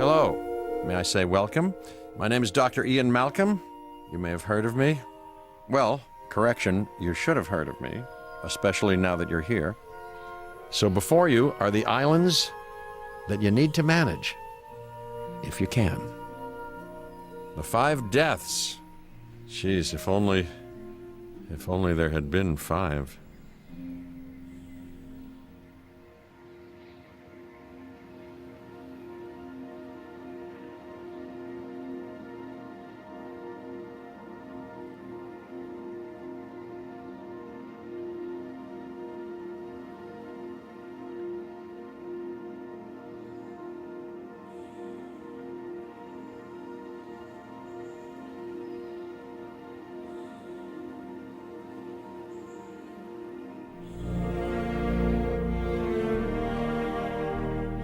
Hello. May I say welcome? My name is Dr. Ian Malcolm. You may have heard of me. Well, correction, you should have heard of me, especially now that you're here. So before you are the islands that you need to manage, if you can. The 5 deaths. Jeez, if only there had been 5.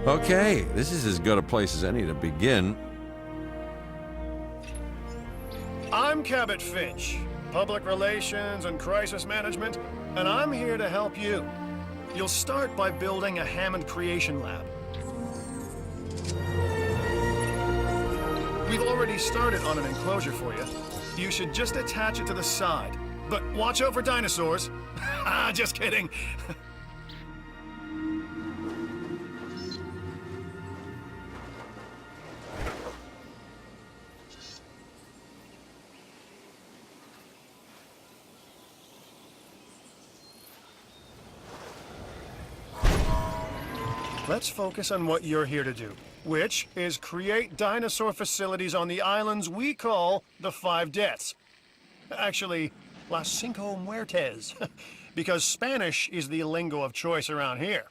Okay, this is as good a place as any to begin. I'm Cabot Finch, Public Relations and Crisis Management, and I'm here to help you. You'll start by building a Hammond Creation Lab. We've already started on an enclosure for you. You should just attach it to the side. But watch out for dinosaurs. Just kidding. Let's focus on what you're here to do, which is create dinosaur facilities on the islands we call the 5 Deaths. Actually, Las Cinco Muertes, because Spanish is the lingo of choice around here.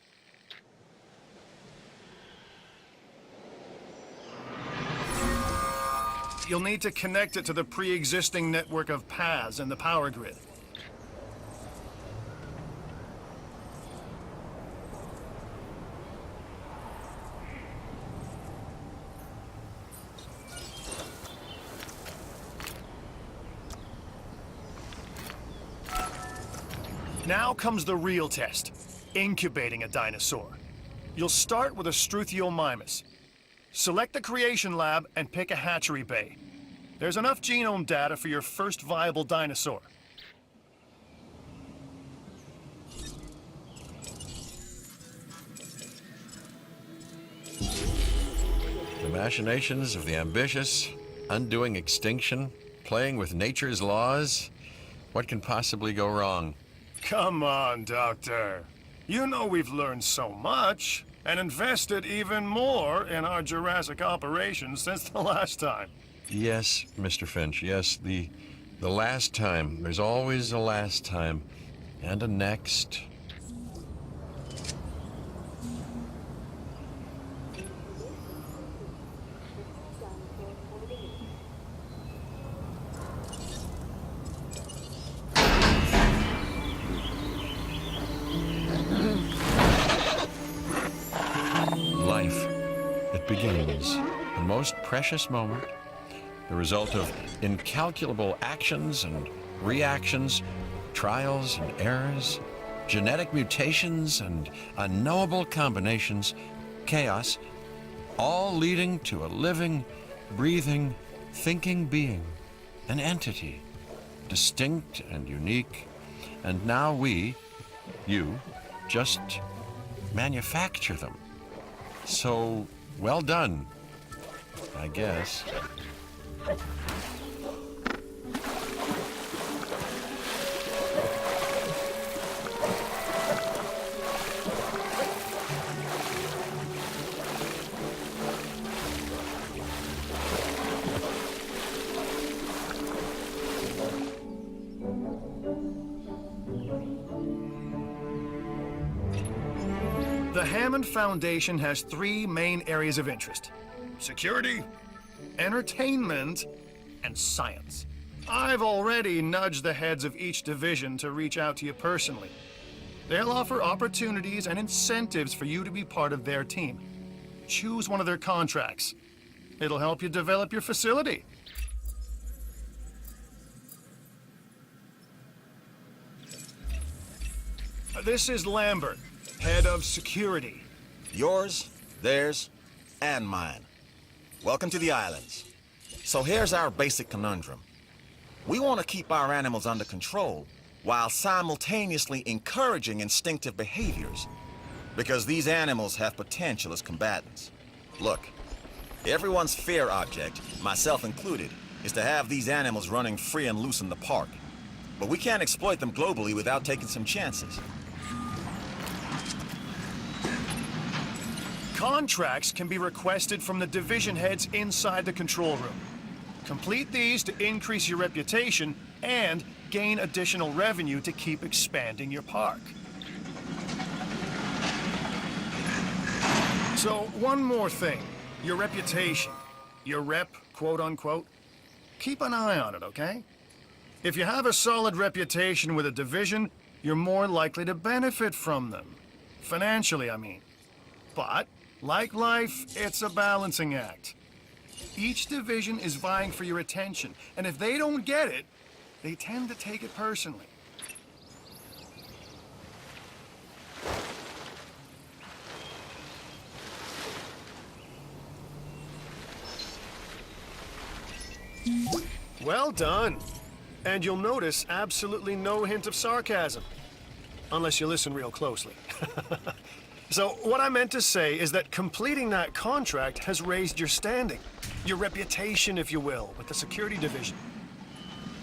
You'll need to connect it to the pre-existing network of paths and the power grid. Now comes the real test, incubating a dinosaur. You'll start with a Struthiomimus. Select the creation lab and pick a hatchery bay. There's enough genome data for your first viable dinosaur. The machinations of the ambitious, undoing extinction, playing with nature's laws. What can possibly go wrong? Come on, Doctor. You know we've learned so much and invested even more in our Jurassic operations since the last time. Yes, Mr. Finch, yes, the last time. There's always a last time. And a next. Life. It begins. The most precious moment. The result of incalculable actions and reactions, trials and errors, genetic mutations and unknowable combinations, chaos, all leading to a living, breathing, thinking being, an entity, distinct and unique. And now we, you, just manufacture them. So, well done, I guess. The Hammond Foundation has 3 main areas of interest: security, entertainment, and science. I've already nudged the heads of each division to reach out to you personally. They'll offer opportunities and incentives for you to be part of their team. Choose one of their contracts. It'll help you develop your facility. This is Lambert, head of security. Yours, theirs, and mine. Welcome to the islands. So here's our basic conundrum. We want to keep our animals under control while simultaneously encouraging instinctive behaviors, because these animals have potential as combatants. Look, everyone's fear object, myself included, is to have these animals running free and loose in the park. But we can't exploit them globally without taking some chances. Contracts can be requested from the division heads inside the control room. Complete these to increase your reputation and gain additional revenue to keep expanding your park. So, one more thing. Your reputation. Your rep, quote unquote. Keep an eye on it, okay? If you have a solid reputation with a division, you're more likely to benefit from them. Financially, I mean. But, like life, it's a balancing act. Each division is vying for your attention, and if they don't get it, they tend to take it personally. Well done. And you'll notice absolutely no hint of sarcasm. Unless you listen real closely. So, what I meant to say is that completing that contract has raised your standing. Your reputation, if you will, with the security division.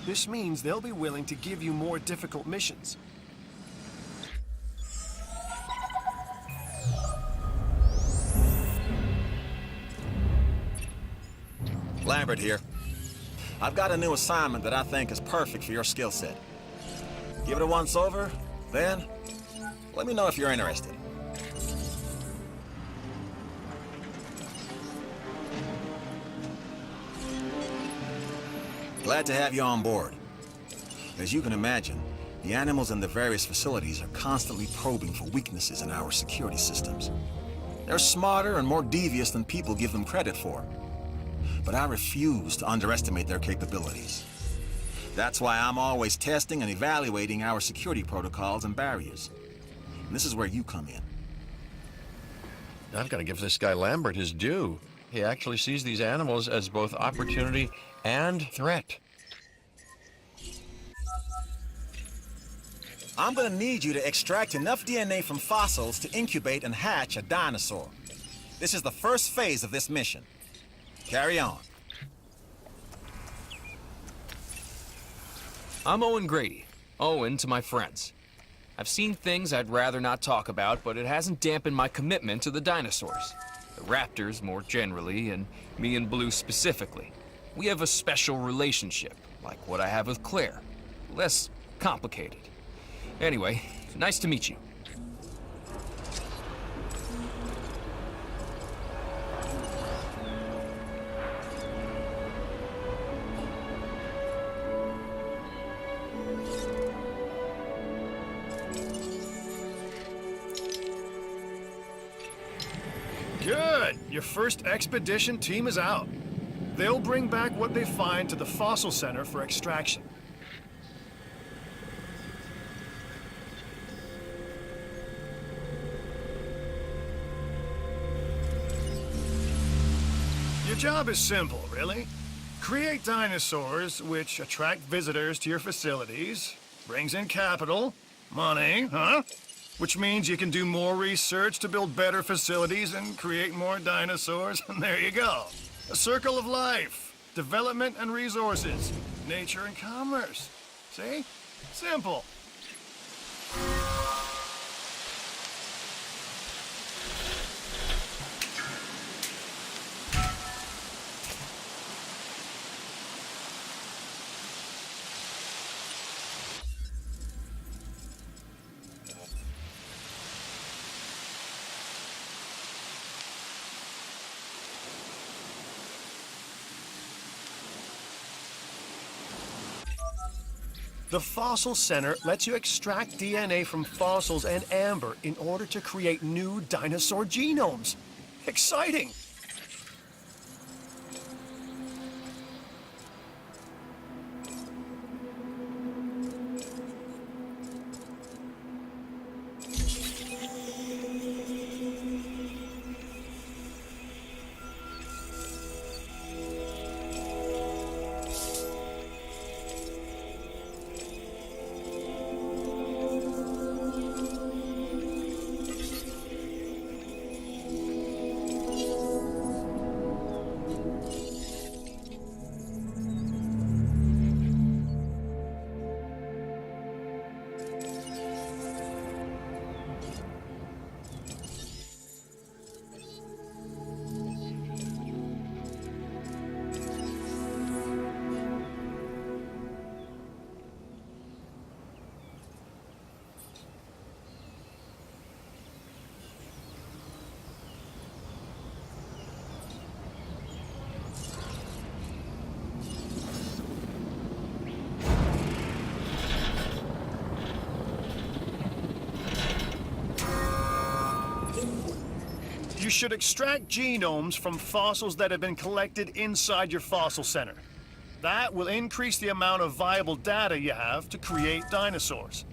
This means they'll be willing to give you more difficult missions. Lambert here. I've got a new assignment that I think is perfect for your skill set. Give it a once over, then let me know if you're interested. Glad to have you on board. As you can imagine, the animals in the various facilities are constantly probing for weaknesses in our security systems. They're smarter and more devious than people give them credit for. But I refuse to underestimate their capabilities. That's why I'm always testing and evaluating our security protocols and barriers. And this is where you come in. I've got to give this guy Lambert his due. He actually sees these animals as both opportunity and threat. I'm gonna need you to extract enough DNA from fossils to incubate and hatch a dinosaur. This is the first phase of this mission. Carry on. I'm Owen Grady. Owen to my friends. I've seen things I'd rather not talk about, but it hasn't dampened my commitment to the dinosaurs. The raptors more generally, and me and Blue specifically. We have a special relationship, like what I have with Claire. Less complicated. Anyway, nice to meet you. Good! Your first expedition team is out. They'll bring back what they find to the fossil center for extraction. Your job is simple, really. Create dinosaurs which attract visitors to your facilities, brings in capital, money, huh? Which means you can do more research to build better facilities and create more dinosaurs, and there you go. A circle of life, development and resources, nature and commerce. See? Simple. The Fossil Center lets you extract DNA from fossils and amber in order to create new dinosaur genomes. Exciting! You should extract genomes from fossils that have been collected inside your fossil center. That will increase the amount of viable data you have to create dinosaurs.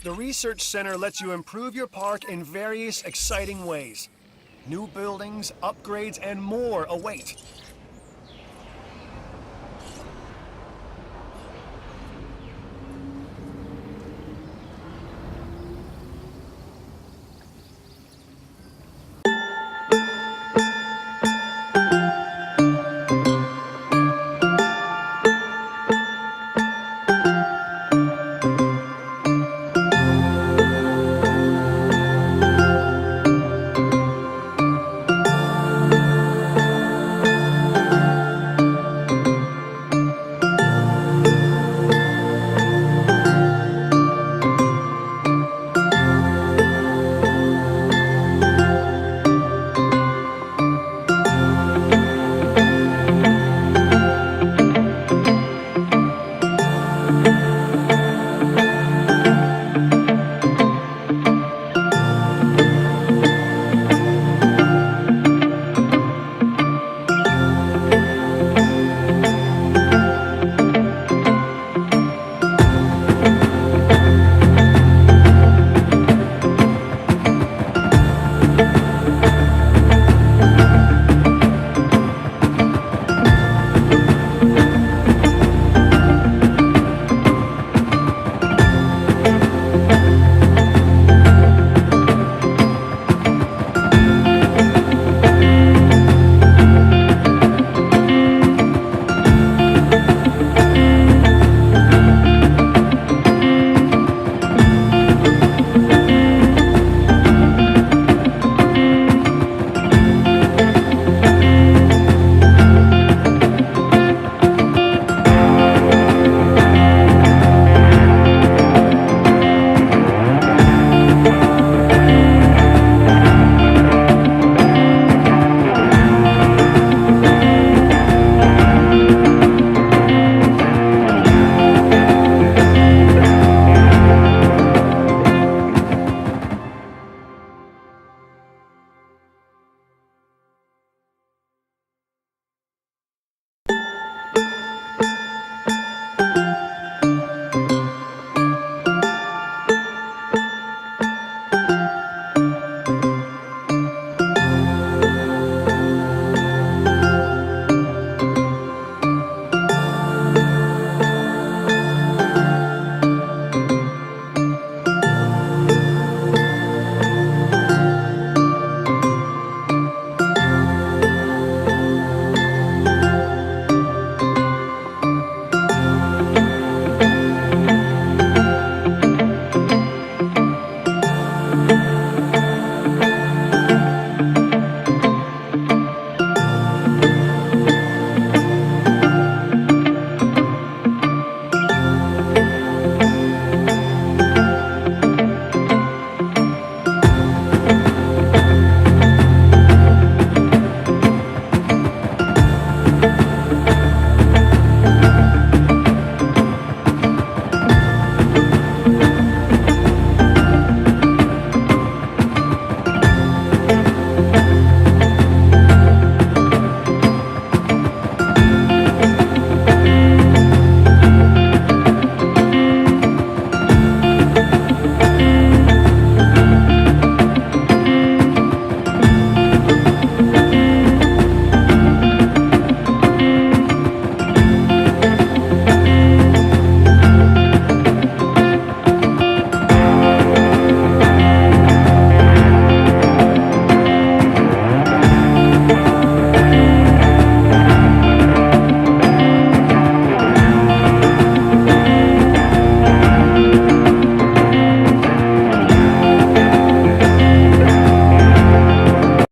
The Research Center lets you improve your park in various exciting ways. New buildings, upgrades, and more await.